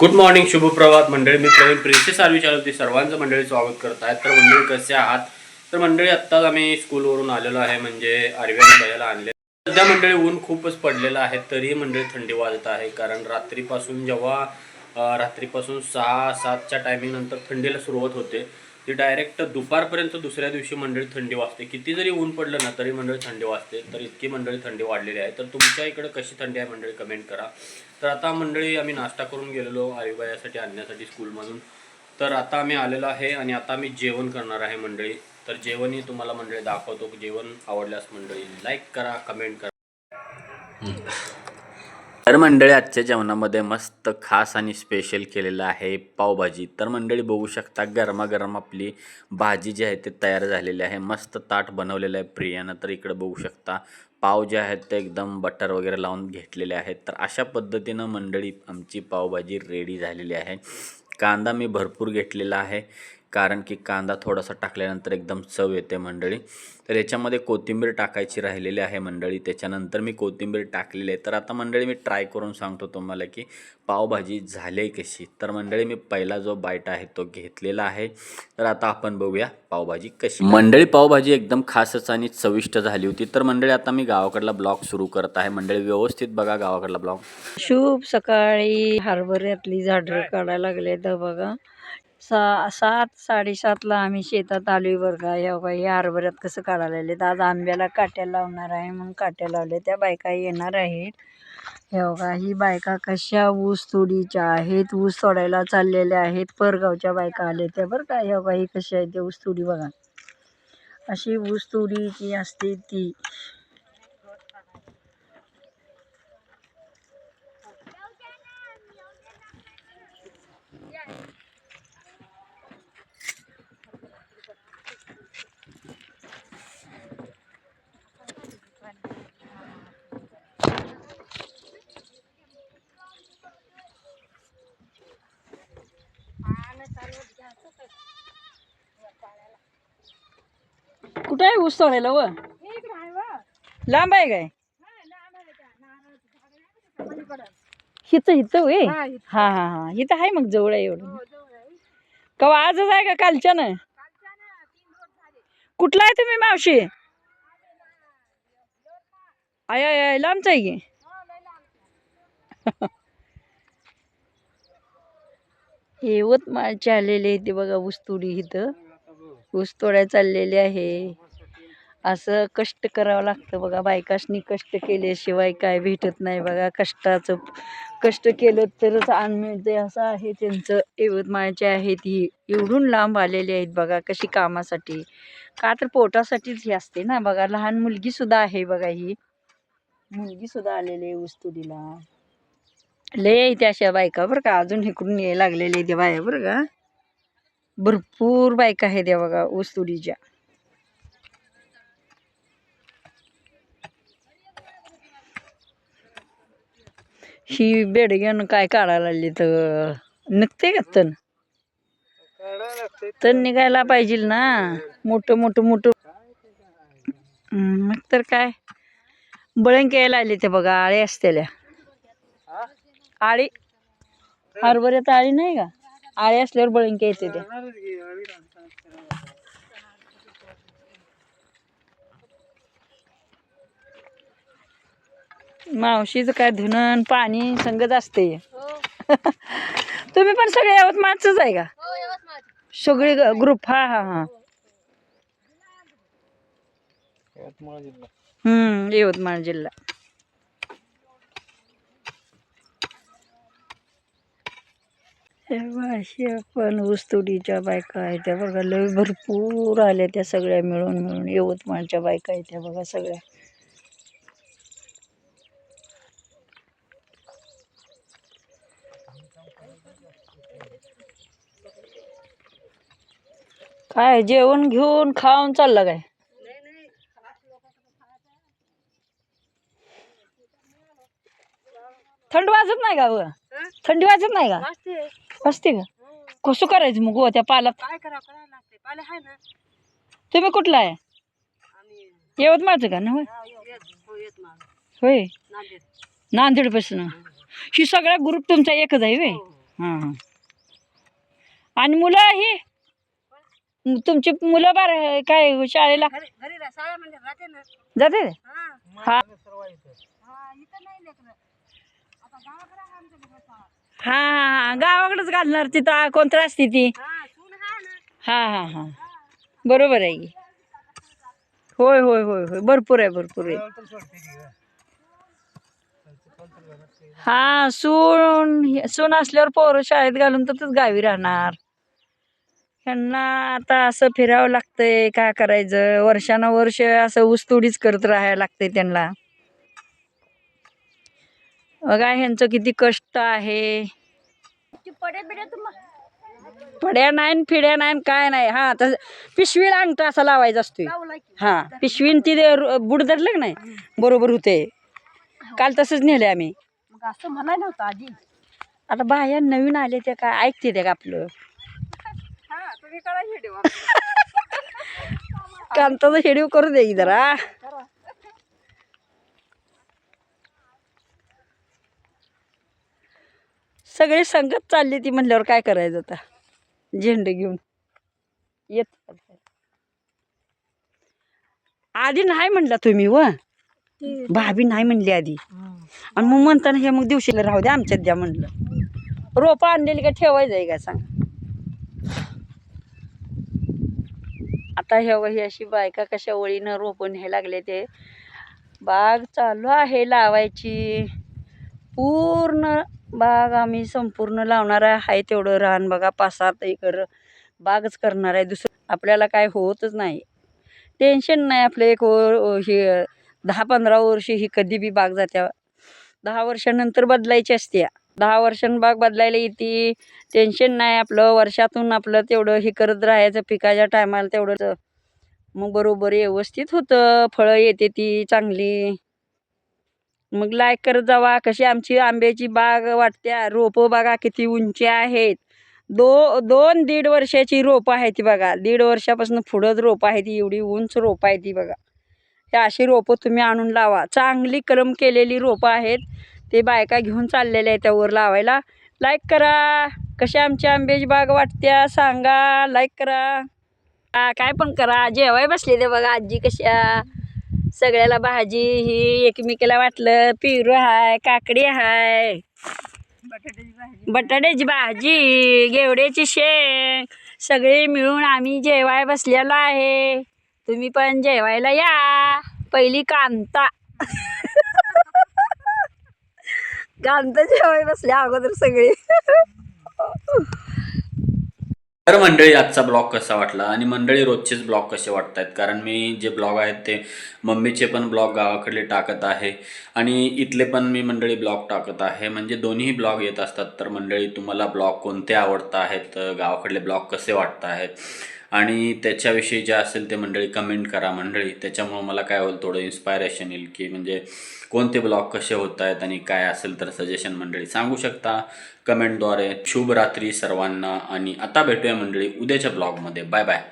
Good morning, शुभ प्रभात मंडळी. मी Pravin princess Arvi चॅनलवरती सर्वांचं मंडळी स्वागत करत आहे. तर मंडळी कसे आहात? तर मंडळी आत्ताच आम्ही स्कूलवरून आलेलो आहे, म्हणजे आर्वीने भैयाला आणले. सध्या मंडळी ऊन खूपच पडलेलं आहे, तरी मंडळी थंडी वाजत आहे. कारण रात्रीपासून जेव्हा रात्रीपासून 6-7च्या टायमिंग नंतर थंडीला सुरुवात होते, ती डायरेक्ट दुपारपर्यंत दुसऱ्या दिवशी मंडळी थंडी वाजते. किती जरी ऊन पडलं ना तरी मंडळी थंडी वाजते. तर इतकी मंडळी थंडी वाढलेली आहे. तर तुमच्या इकडे कशी थंडी आहे मंडळी कमेंट करा. तर आता मंडळी आम्ही नाश्ता करून गेलेलो आईबायासाठी आणण्यासाठी स्कूलमधून. तर आता आम्ही आलेलो आहे आणि आता आम्ही जेवण करणार आहे मंडळी. तर जेवणही तुम्हाला मंडळी दाखवतो. जेवण आवडल्यास मंडळी लाईक करा, कमेंट करा. तर मंडळी आजच्या जेवणामध्ये मस्त खास आणि स्पेशल केलेलं आहे पावभाजी. तर मंडळी बघू शकता गरमागरम आपली भाजी जी आहे ते तयार झालेली आहे. मस्त ताट बनवलेलं आहे प्रियानं. तर इकडे बघू शकता पाव जे आहेत ते एकदम बटर वगैरे लावून घेतलेले आहेत. तर अशा पद्धतीनं मंडळी आमची पावभाजी रेडी झालेली आहे. कांदा मी भरपूर घेतलेला आहे, कारण की कांदा थोडासा टाकल्यानंतर एकदम चव येते मंडळी. तर याच्यामध्ये कोथिंबीर टाकायची राहिलेली आहे मंडळी. त्याच्यानंतर मी कोथिंबीर टाकलेली आहे. तर आता मंडळी मी ट्राय करून सांगतो तुम्हाला की पावभाजी झाली आहे कशी. तर मंडळी मी पहिला जो बाईट आहे तो घेतलेला आहे. तर आता आपण बघूया पावभाजी कशी. मंडळी पावभाजी एकदम खासच आणि चविष्ट झाली होती. तर मंडळी आता मी गावाकडला ब्लॉग सुरू करत आहे. मंडळी व्यवस्थित बघा गावाकडला ब्लॉग. शुभ सकाळी. हरभऱ्यातली झाडं काढायला लागले तर बघा 7-7:30ला आम्ही शेतात आलोय बरं का. या बाई हरभऱ्यात कसं काढायला लागले. आज आंब्याला काट्या लावणार आहे म्हणून काट्या लावल्या. त्या बायका येणार आहेत. हे बघा ही बायका कशा ऊस तोडीच्या आहेत, ऊस तोडायला चाललेल्या आहेत. परगावच्या बायका आल्या त्या बरं का. हे बघा ही कशी आहे ते ऊस तोडी बघा. अशी ऊस तोडीची असते ती. कुठं आहे ऊस तोडायला व? लांब आहे काय? हिथं हिथं होय. हा हा हा हिथं आहे मग जवळ आहे एवढं. कवा आजच आहे का कालच्यानं? कुठला आहे तुम्ही मावशी? आय आय आय लांबच आहे की. हे यवतमाळचे आलेले ते बघा ऊसतोडी. इथं ऊस तोडायला चाललेले आहे. असं कष्ट करावं लागतं बघा. बायकाशनी कष्ट केल्याशिवाय काय भेटत नाही बघा. कष्ट केलं तरच अन्न मिळते असं आहे त्यांचं. यवतमाळचे आहेत ही. एवढून लांब आलेले आहेत बघा कशी कामासाठी. का तर पोटासाठीच हे असते ना बघा. लहान मुलगी सुद्धा आहे बघा. ही मुलगी सुद्धा आलेली आहे ऊसतोडीला. लय त्या अशा बायका बरं का. अजून इकडून यायला लागलेले त्या बाया बरं का. भरपूर बायका आहेत त्या बघा ऊसतोडीच्या. ही बेडग्यानं काय काढायला लागली तर निघते का तण. तण निघायला पाहिजे ना. मोठं मोठं मोठं मग तर काय. बळंक यायला आले ते बघा. आळे असतेल्या आळी. हरभऱ्यात आळी नाही का. आळे असल्यावर बळंक येते त्या. मावशीचं काय धुणं पाणी संगत असते. तुम्ही पण सगळे यवतमाळचंच आहे का? सगळे ग्रुप. हा हा हा यवतमाळ जिल्हा. अशा पण ऊसतोडीच्या बायका आहेत त्या बघा. लय भरपूर आल्या त्या सगळ्या मिळून मिळून. यवतमाळच्या बायका आहेत त्या बघा सगळ्या. काय जेवण घेऊन खाऊन चालला काय? थंड वाजत नाही का व? थंडी वाजत नाही का? वाजते का? कसं करायचं मग व त्या पालात? तुम्ही कुठला आहे? यवतमाळचं का ना होय. नांदेड पासून. ही सगळा ग्रुप तुमचा एकच आहे होय. हां. आणि मुलं ही तुमची मुलं काय शाळेला जाते? हा हा हा गावाकडेच घालणार तिथं कोणतं असते ती. हा हा हा बरोबर आहे की. होय होय होय होय भरपूर आहे भरपूर आहे. हा सून असल्यावर पोरं शाळेत घालून तर गावी राहणार. ह्यांना आता असं फिरावं लागतंय काय करायचं वर्षानुवर्ष असं ऊसतोडीच करत राहायला लागतंय त्यांना. बघा ह्यांचं किती कष्ट आहे. पड्या नाही फिड्या नाही काय नाही. हा तर पिशवीला अंगठा असा लावायचा असतोय. हा पिशवीन ती बुड धरलं की नाही बरोबर होते. काल तसंच नेले आम्ही. असं म्हणायला नव्हतं आधी. आता बाया नवीन आले ते काय ऐकते ते का आपलं. कांताचा शेड्यू करू दे की जरा. सगळी संगत चालली ती म्हणल्यावर काय करायचं आता. झेंडे घेऊन येत आधी नाही म्हणला तुम्ही व भाभी नाही म्हणली आधी. आणि मग म्हणताना हे मग दिवशीला राहू द्या आमच्यात द्या म्हणलं. रोपं आणलेली का ठेवायचं आहे का सांग. आता ही अशी बायका कशा ओळीनं रोपं न्यायला लागले ते. बाग चालू आहे लावायची. पूर्ण बाग आम्ही संपूर्ण लावणार आहे. तेवढं रान बघा 5-7 एकर बागच करणार आहे. दुसरं आपल्याला काय होतच नाही. टेन्शन नाही आपलं. हे 10-15 वर्ष ही कधी बी बाग जात्या. 10 वर्षानंतर बदलायची असते. 10 वर्षांनी बाग बदलायला येते. टेन्शन नाही आपलं. वर्षातून आपलं तेवढं हे करत राहायचं पिकाच्या टायमाला तेवढं मग बरोबर व्यवस्थित होतं. फळं येते ती चांगली. मग लाईक करत जावा. कशी आमची आंब्याची बाग वाटत्या. रोपं बघा किती उंची आहेत. 2-1.5 वर्षाची रोपं आहे ती बघा. 1.5 वर्षापासून पुढंच रोपं आहे ती. एवढी उंच रोपं आहे ती बघा. हे अशी रोपं तुम्ही आणून लावा. चांगली कलम केलेली रोपं आहेत. ते बायका घेऊन चाललेल्या आहेत त्यावर लावायला. लाईक करा. कशी आमची आंब्याची बाग वाटत्या सांगा. लाईक करा. काय पण करा. जेवाय बसले ते बघा आजी कशा. सगळ्याला भाजी ही एकमेकीला वाटलं. पेरू हाय काकडी हाय बटाट्याची भाजी घेवड्याची शेंग सगळे मिळून आम्ही जेवाय बसलेलो आहे. तुम्ही पण जेवायला या. पहिली कांता कांता जेवाय बसल्या अगोदर सगळे. तर मंडळी आजचा ब्लॉग कसा वाटला आणि मंडळी रोजचेच ब्लॉग कसे वाटत आहेत. कारण मी जे ब्लॉग आहेत ते मम्मीचे पण ब्लॉग गावाकडले टाकत आहे आणि इथले पण मी मंडळी ब्लॉग टाकत आहे. म्हणजे दोन्ही ब्लॉग येत असतात. तर मंडळी तुम्हाला ब्लॉग कोणते आवडत आहेत गावाकडले ब्लॉग कसे वाटत आहेत आणि त्याच्याविषयी जे असेल ते मंडळी कमेंट करा मंडळी. त्याच्यामुळं मला काय होईल थोडं इन्स्पायरेशन येईल की म्हणजे कोणते ब्लॉग कसे होत आहेत आणि काय असेल तर सजेशन मंडळी सांगू शकता कमेंटद्वारे. शुभ रात्री सर्वांना आणि आता भेटूया मंडळी उद्याच्या ब्लॉगमध्ये. Bye bye.